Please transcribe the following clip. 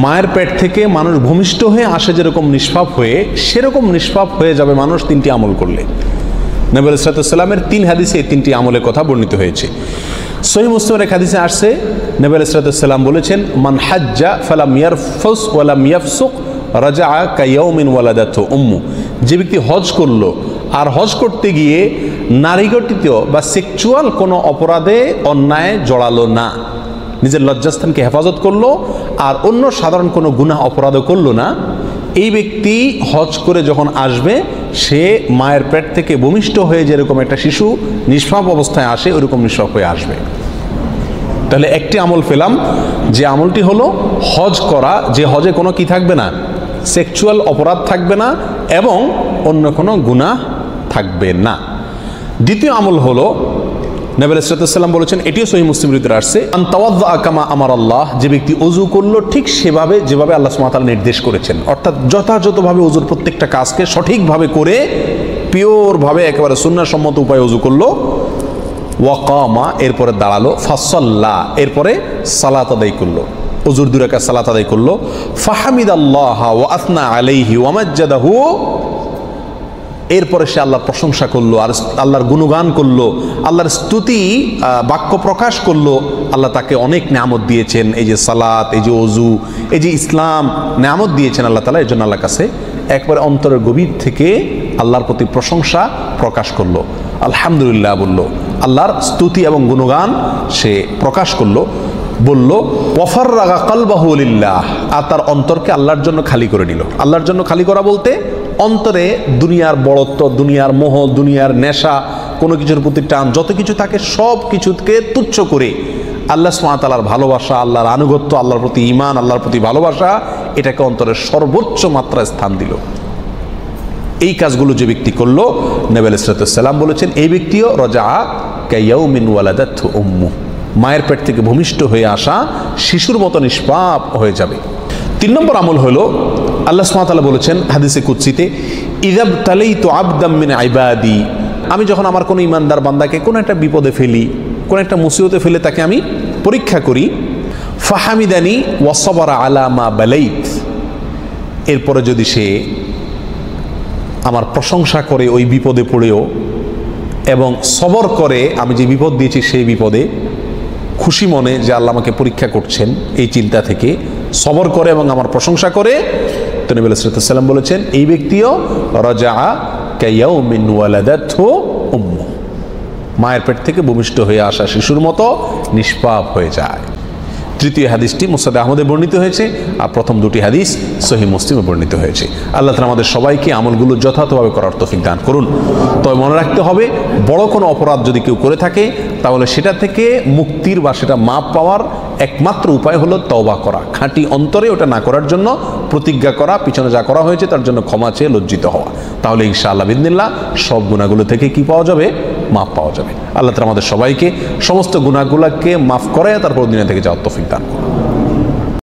মায়ের পেট থেকে মানুষ ভূমিষ্ঠ হয়ে আসে যেরকম নিষ্পাপ হয়ে, সেরকম নিষ্পাপ হয়ে যাবে মানুষ 3টি আমল করলে। নবী আলাইহিস সালামের 3 হাদিসে এই 3টি আমলের কথা বর্ণিত হয়েছে। সহিহ মুসলিমের এক হাদিসে আসছে, নবী আলাইহিস সালাম বলেছেন, মান হাজ্জা ফালাম ইয়ারফুস ওয়া লাম ইয়াফসুক রাজাআ কায়াউমিন ওয়ালাদাতহু উম্মু। যে ব্যক্তি হজ করলো আর হজ করতে গিয়ে নারীঘটিত বা সেক্সুয়াল কোনো অপরাধে অন্যায় জড়ালো না, নিজের লজ্জাস্থানকে হেফাজত করলো আর অন্য সাধারণ কোনো গুনাহ অপরাধও করলো না, এই ব্যক্তি হজ করে যখন আসবে সে মায়ের পেট থেকে ভূমিষ্ঠ হয়ে যেরকম একটা শিশু নিষ্পাপ অবস্থায় আসে ওইরকম নিষ্পাপ হয়ে আসবে। তাহলে একটি আমল পেলাম, যে আমলটি হলো হজ করা, যে হজে কোনো কি থাকবে না, সেক্সুয়াল অপরাধ থাকবে না এবং অন্য কোনো গুনাহ থাকবে না। দ্বিতীয় আমল হলো, নবী আলাইহিস সালাম বলেছেন, এটিও সহিহ মুসলিমের ভিতরে আসছে, আন তাওয়াদ্দা কামা আমার আল্লাহ, যে ব্যক্তি ওযু করলো ঠিক সেভাবে যেভাবে আল্লাহ সুবহানাহু ওয়া তাআলা নির্দেশ করেছেন, অর্থাৎ যথাযথভাবে ওযুর প্রত্যেকটা কাজকে সঠিকভাবে করে পিওরভাবে একেবারে সুন্নাহসম্মত উপায়ে ওযু করলো। ওয়াকামা, এরপরে দাঁড়ালো, ফাসাল্লা, এরপরে সালাত আদায় করলো, ওযুর 2 রাকাত সালাত আদায় করলো। ফাহামিদাল্লাহ ওয়া আথনা আলাইহি ওয়া মাজ্জাদাহু, এরপরে সে আল্লাহর প্রশংসা করলো আর আল্লাহর গুণগান করলো, আল্লাহর স্তুতি বাক্য প্রকাশ করলো। আল্লাহ তাকে অনেক নিয়ামত দিয়েছেন, এই যে সালাত, এই যে ওযু, এই যে ইসলাম, নিয়ামত দিয়েছেন আল্লাহ তাআলা। এই জন্য আল্লাহর কাছে একবারে অন্তরের গভীর থেকে আল্লাহর প্রতি প্রশংসা প্রকাশ করলো, আলহামদুলিল্লাহ বললো, আল্লাহর স্তুতি এবং গুণগান সে প্রকাশ করলো। বলল ওয়াফাররাগা কলবাহু লিল্লাহ, আর তার অন্তরকে আল্লাহর জন্য খালি করে নিল। আল্লাহর জন্য খালি করা বলতে অন্তরে দুনিয়ার বড়ত্ব, দুনিয়ার মোহ, দুনিয়ার নেশা, কোনো কিছুর প্রতি টান, যত কিছু থাকে সব কিছুকে তুচ্ছ করে আল্লাহ সুবহানাহু ওয়া তাআলার ভালোবাসা, আল্লাহর আনুগত্য, আল্লাহর প্রতি ঈমান, আল্লাহর প্রতি ভালোবাসা, এটাকে অন্তরের সর্বোচ্চ মাত্রায় স্থান দিল। এই কাজগুলো যে ব্যক্তি করলো, নবী আলাইহিস সালাম বলেছেন, এই ব্যক্তিও রাজাআ কায়াউমিন ওয়ালাদাতহু উম্মু, মায়ের পেট থেকে ভূমিষ্ঠ হয়ে আসা শিশুর মতো নিষ্পাপ হয়ে যাবে। 3 নম্বর আমল হলো, আল্লাহ সুবহানাহু ওয়া তাআলা বলেছেন হাদিসে কুদসিতে, ইযাবতালাইতু আবদাম মিন ইবাদি, আমি যখন আমার কোনো ইমানদার বান্দাকে কোনো একটা বিপদে ফেলি, কোনো একটা মুসিবতে ফেলে তাকে আমি পরীক্ষা করি, ফাহামিদানি ওয়া সাবারা আলা মা বালাইত, এরপরে যদি সে আমার প্রশংসা করে ওই বিপদে পড়েও এবং সবর করে আমি যে বিপদ দিয়েছি সেই বিপদে, খুশি মনে যে আল্লাহ আমাকে পরীক্ষা করছেন এই চিন্তা থেকে সবর করে এবং আমার প্রশংসা করে, তো নবী আলাইহিস সালাম বলেছেন, এই ব্যক্তিও রাজাআ কায়াউমিন ওয়ালাদাতহু উম্মু, মায়ের পেট থেকে ভূমিষ্ঠ হয়ে আসা শিশুর মতো নিষ্পাপ হয়ে যায়। তৃতীয় হাদিসটি মুসনাদ আহমদে বর্ণিত হয়েছে আর প্রথম 2টি হাদিস সহিহ মুসলিমে বর্ণিত হয়েছে। আল্লাহ তাআলা আমাদের সবাইকে আমলগুলো যথাযথভাবে করার তৌফিক দান করুন। তবে মনে রাখতে হবে, বড় কোনো অপরাধ যদি কেউ করে থাকে তাহলে সেটা থেকে মুক্তির বা সেটা মাপ পাওয়ার একমাত্র উপায় হলো তওবা করা, খাঁটি অন্তরে ওটা না করার জন্য প্রতিজ্ঞা করা, পিছনে যা করা হয়েছে তার জন্য ক্ষমা চেয়ে লজ্জিত হওয়া। তাহলে ইনশাআল্লাহ বিইذনিল্লাহ সব গুনাহগুলো থেকে কি পাওয়া যাবে? মাফ পাওয়া যাবে। আল্লাহ তাআলা আমাদের সবাইকে সমস্ত গুনাহগুলোকে মাফ করে তারপর দুনিয়া থেকে যাওয়ার তৌফিক দান করুন।